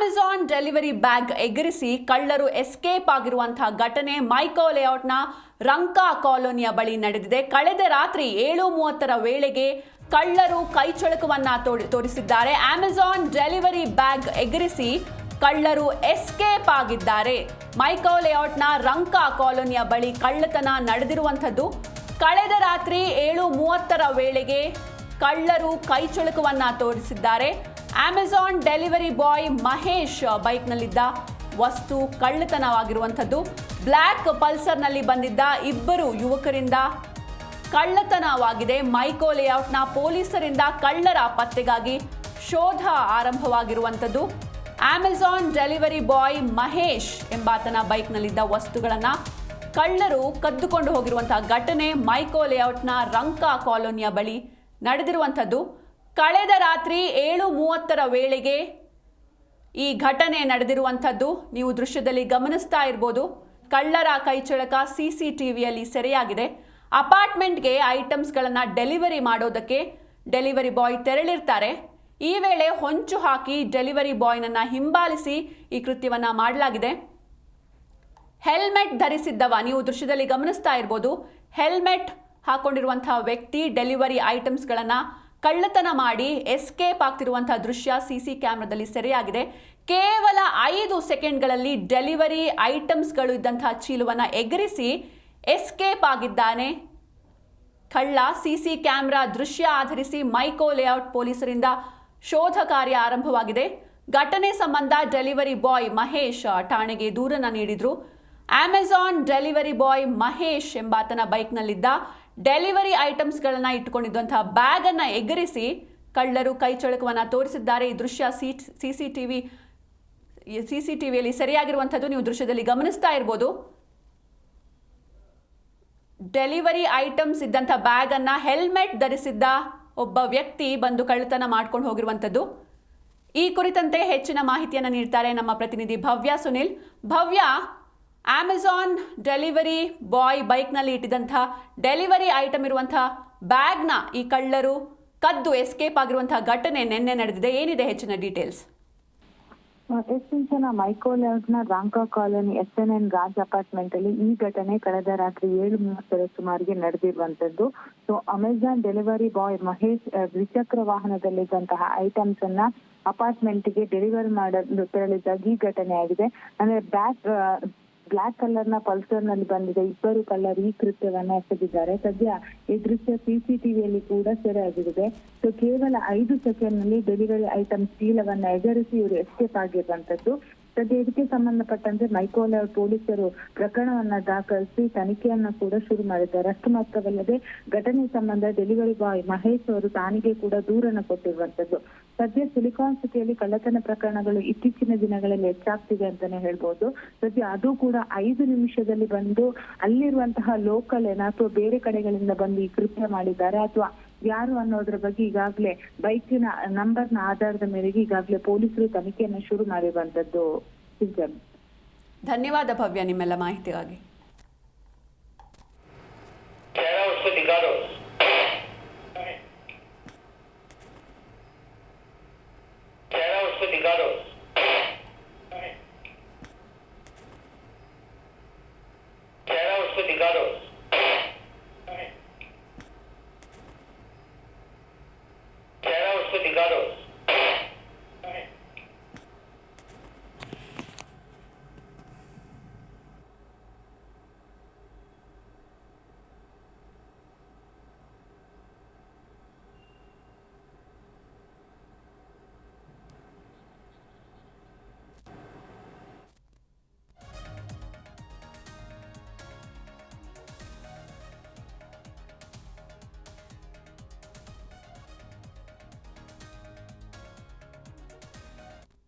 Amazon delivery bag ಎಗರಿಸಿ ಕಳ್ಳರು escape ಆಗಿರುವಂತಹ ಘಟನೆ ಮೈಕೋ ಲೇಔಟ್ನ ರಂಕಾ ಕಾಲೋನಿಯ ಬಳಿ ನಡೆದಿದೆ. ಕಳೆದ ರಾತ್ರಿ 7:30 ವೇಳೆಗೆ ಕಳ್ಳರು ಕೈಚಳಕವನ್ನ ತೋರಿಸಿದ್ದಾರೆ. ಅಮೆಜಾನ್ ಡೆಲಿವರಿ ಬ್ಯಾಗ್ ಎಗರಿಸಿ ಕಳ್ಳರು ಎಸ್ಕೇಪ್ ಆಗಿದ್ದಾರೆ. ಮೈಕೋ ಲೇಔಟ್ನ ರಂಕಾ ಕಾಲೋನಿಯ ಬಳಿ ಕಳ್ಳತನ ನಡೆದಿರುವಂಥದ್ದು. ಕಳೆದ ರಾತ್ರಿ 7:30 ವೇಳೆಗೆ ಕಳ್ಳರು ಕೈಚಳಕವನ್ನ ತೋರಿಸಿದ್ದಾರೆ. ಅಮೆಜಾನ್ ಡೆಲಿವರಿ ಬಾಯ್ ಮಹೇಶ್ ಬೈಕ್ನಲ್ಲಿದ್ದ ವಸ್ತು ಕಳ್ಳತನವಾಗಿರುವಂಥದ್ದು. ಬ್ಲ್ಯಾಕ್ ಪಲ್ಸರ್ನಲ್ಲಿ ಬಂದಿದ್ದ ಇಬ್ಬರು ಯುವಕರಿಂದ ಕಳ್ಳತನವಾಗಿದೆ. ಮೈಕೋ ಲೇಔಟ್ನ ಪೊಲೀಸರಿಂದ ಕಳ್ಳರ ಪತ್ತೆಗಾಗಿ ಶೋಧ ಆರಂಭವಾಗಿರುವಂಥದ್ದು. ಅಮೆಜಾನ್ ಡೆಲಿವರಿ ಬಾಯ್ ಮಹೇಶ್ ಎಂಬಾತನ ಬೈಕ್ನಲ್ಲಿದ್ದ ವಸ್ತುಗಳನ್ನು ಕಳ್ಳರು ಕದ್ದುಕೊಂಡು ಹೋಗಿರುವಂತಹ ಘಟನೆ ಮೈಕೋ ಲೇಔಟ್ನ ರಂಕಾ ಕಾಲೋನಿಯ ಬಳಿ ನಡೆದಿರುವಂಥದ್ದು. ಕಳೆದ ರಾತ್ರಿ 7:30 ವೇಳೆಗೆ ಈ ಘಟನೆ ನಡೆದಿರುವಂಥದ್ದು. ನೀವು ದೃಶ್ಯದಲ್ಲಿ ಗಮನಿಸ್ತಾ ಇರ್ಬೋದು. ಕಳ್ಳರ ಕೈಚಳಕ CCTVಯಲ್ಲಿ ಸೆರೆಯಾಗಿದೆ. ಅಪಾರ್ಟ್ಮೆಂಟ್ಗೆ ಐಟಮ್ಸ್ಗಳನ್ನು ಡೆಲಿವರಿ ಮಾಡೋದಕ್ಕೆ ಡೆಲಿವರಿ ಬಾಯ್ ತೆರಳಿರ್ತಾರೆ. ಈ ವೇಳೆ ಹೊಂಚು ಹಾಕಿ ಡೆಲಿವರಿ ಬಾಯ್ನನ್ನು ಹಿಂಬಾಲಿಸಿ ಈ ಕೃತ್ಯವನ್ನು ಮಾಡಲಾಗಿದೆ. ಹೆಲ್ಮೆಟ್ ಧರಿಸಿದ್ದವ ನೀವು ದೃಶ್ಯದಲ್ಲಿ ಗಮನಿಸ್ತಾ ಇರ್ಬೋದು. ಹೆಲ್ಮೆಟ್ ಹಾಕೊಂಡಿರುವಂತಹ ವ್ಯಕ್ತಿ ಡೆಲಿವರಿ ಐಟಮ್ಸ್ಗಳನ್ನು ಕಳ್ಳತನ ಮಾಡಿ ಎಸ್ಕೇಪ್ ಆಗ್ತಿರುವಂತಹ ದೃಶ್ಯ CC ಕ್ಯಾಮ್ರಾದಲ್ಲಿ ಸೆರೆಯಾಗಿದೆ. ಕೇವಲ 5 ಸೆಕೆಂಡ್ಗಳಲ್ಲಿ ಡೆಲಿವರಿ ಐಟಮ್ಸ್ಗಳು ಇದ್ದಂತಹ ಚೀಲವನ್ನು ಎಗರಿಸಿ ಎಸ್ಕೇಪ್ ಆಗಿದ್ದಾನೆ ಕಳ್ಳ. CC ಕ್ಯಾಮ್ರಾ ದೃಶ್ಯ ಆಧರಿಸಿ ಮೈಕೋ ಲೇಔಟ್ ಪೊಲೀಸರಿಂದ ಶೋಧ ಕಾರ್ಯ ಆರಂಭವಾಗಿದೆ. ಘಟನೆ ಸಂಬಂಧ ಡೆಲಿವರಿ ಬಾಯ್ ಮಹೇಶ್ ಠಾಣೆಗೆ ದೂರನ್ನು ನೀಡಿದ್ರು. ಅಮೆಜಾನ್ ಡೆಲಿವರಿ ಬಾಯ್ ಮಹೇಶ್ ಎಂಬಾತನ ಬೈಕ್ನಲ್ಲಿದ್ದ ಡೆಲಿವರಿ ಐಟಮ್ಸ್ಗಳನ್ನು ಇಟ್ಟುಕೊಂಡಿದ್ದಂತಹ ಬ್ಯಾಗನ್ನು ಎಗರಿಸಿ ಕಳ್ಳರು ಕೈಚಳಕವನ್ನು ತೋರಿಸಿದ್ದಾರೆ. ಈ ದೃಶ್ಯ CCTVಯಲ್ಲಿ ಸರಿಯಾಗಿರುವಂಥದ್ದು ನೀವು ದೃಶ್ಯದಲ್ಲಿ ಗಮನಿಸ್ತಾ ಇರ್ಬೋದು. ಡೆಲಿವರಿ ಐಟಮ್ಸ್ ಇದ್ದಂಥ ಬ್ಯಾಗನ್ನು ಹೆಲ್ಮೆಟ್ ಧರಿಸಿದ್ದ ಒಬ್ಬ ವ್ಯಕ್ತಿ ಬಂದು ಕಳ್ಳತನ ಮಾಡ್ಕೊಂಡು ಹೋಗಿರುವಂಥದ್ದು. ಈ ಕುರಿತಂತೆ ಹೆಚ್ಚಿನ ಮಾಹಿತಿಯನ್ನು ನೀಡ್ತಾರೆ ನಮ್ಮ ಪ್ರತಿನಿಧಿ ಭವ್ಯ ಸುನಿಲ್. ಭವ್ಯ, ಅಮೆಜಾನ್ ಡೆಲಿವರಿ ಬಾಯ್ ಬೈಕ್ನಲ್ಲಿ ಇಟ್ಟಿದ್ದಂಥ ಡೆಲಿವರಿ ಐಟಮ್ ಇರುವಂಥ ಬ್ಯಾಗ್ನ ಈ ಕಳ್ಳರು ಕದ್ದು ಎಸ್ಕೇಪ್ ಆಗಿರುವಂತಹ ಘಟನೆ ನಿನ್ನೆ ನಡೆದಿದೆ. ಏನಿದೆ ಹೆಚ್ಚಿನ ಡೀಟೇಲ್ಸ್? ಎಸ್ಟೆನ್ಷನ್ ಮೈಕೋ ಲೇಔಟ್ನ Ranka colony SNN Raj apartment ಅಲ್ಲಿ ಈ ಘಟನೆ ಕಳೆದ ರಾತ್ರಿ 7:30 ಸುಮಾರಿಗೆ ನಡೆದಿರುವಂತದ್ದು. So Amazon delivery boy Mahesh ದ್ವಿಚಕ್ರ ವಾಹನದಲ್ಲಿದ್ದಂತಹ ಐಟಮ್ಸ್ ಅನ್ನ ಅಪಾರ್ಟ್ಮೆಂಟ್ ಗೆ ಡೆಲಿವರಿ ಮಾಡಲು ತೆರಳಿದಾಗ ಈ ಘಟನೆ ಆಗಿದೆ. ಅಂದ್ರೆ ಬ್ಲಾಕ್ ಕಲರ್ ನ ಪಲ್ಸರ್ ನಲ್ಲಿ ಬಂದಿದೆ ಇಬ್ಬರು ಕಳ್ಳರು ಈ ಕೃತ್ಯವನ್ನ ಎಸಗಿದ್ದಾರೆ. ಸದ್ಯ ಈ ದೃಶ್ಯ CCTVಯಲ್ಲಿ ಕೂಡ ಸೆರೆಯಾಗಿದೆ. ಸೊ ಕೇವಲ 5 ಸೆಕೆಂಡ್ ನಲ್ಲಿ ಡೆಲಿವರಿ ಐಟಮ್ ಚೀಲವನ್ನ ಎಗರಿಸಿ ಇವರು ಎಸ್ಕೇಪ್ ಆಗಿರುವಂತದ್ದು. ಸದ್ಯ ಇದಕ್ಕೆ ಸಂಬಂಧಪಟ್ಟಂತೆ ಮೈಕೋ ಲೇಔಟ್ ಪೊಲೀಸರು ಪ್ರಕರಣವನ್ನ ದಾಖಲಿಸಿ ತನಿಖೆಯನ್ನ ಕೂಡ ಶುರು ಮಾಡಿದ್ದಾರೆ. ಅಷ್ಟು ಮಾತ್ರವಲ್ಲದೆ ಘಟನೆ ಸಂಬಂಧ ಡೆಲಿವರಿ ಬಾಯ್ ಮಹೇಶ್ ಅವರು ತಾನಿಗೆ ಕೂಡ ದೂರನ್ನು ಕೊಟ್ಟಿರುವಂತದ್ದು. ಸದ್ಯ ಸಿಲಿಕಾನ್ ಸಿಟಿಯಲ್ಲಿ ಕಳ್ಳತನ ಪ್ರಕರಣಗಳು ಇತ್ತೀಚಿನ ದಿನಗಳಲ್ಲಿ ಹೆಚ್ಚಾಗ್ತಿದೆ ಅಂತಾನೆ ಹೇಳ್ಬೋದು. ಸದ್ಯ ಅದು ಕೂಡ 5 ನಿಮಿಷದಲ್ಲಿ ಬಂದು ಅಲ್ಲಿರುವಂತಹ ಲೋಕಲ್ ಅಥವಾ ಬೇರೆ ಕಡೆಗಳಿಂದ ಬಂದು ಈ ಕೃತ್ಯ ಮಾಡಿದ್ದಾರೆ ಅಥವಾ ಯಾರು ಅನ್ನೋದ್ರ ಬಗ್ಗೆ ಈಗಾಗಲೇ ಬೈಕಿನ ನಂಬರ್ನ ಆಧಾರದ ಮೇರೆಗೆ ಈಗಾಗಲೇ ಪೊಲೀಸರು ತನಿಖೆಯನ್ನು ಶುರು ಮಾಡಿರುವಂತದ್ದು. ಧನ್ಯವಾದ ಭವ್ಯ ನಿಮ್ಮೆಲ್ಲ ಮಾಹಿತಿಗಾಗಿ.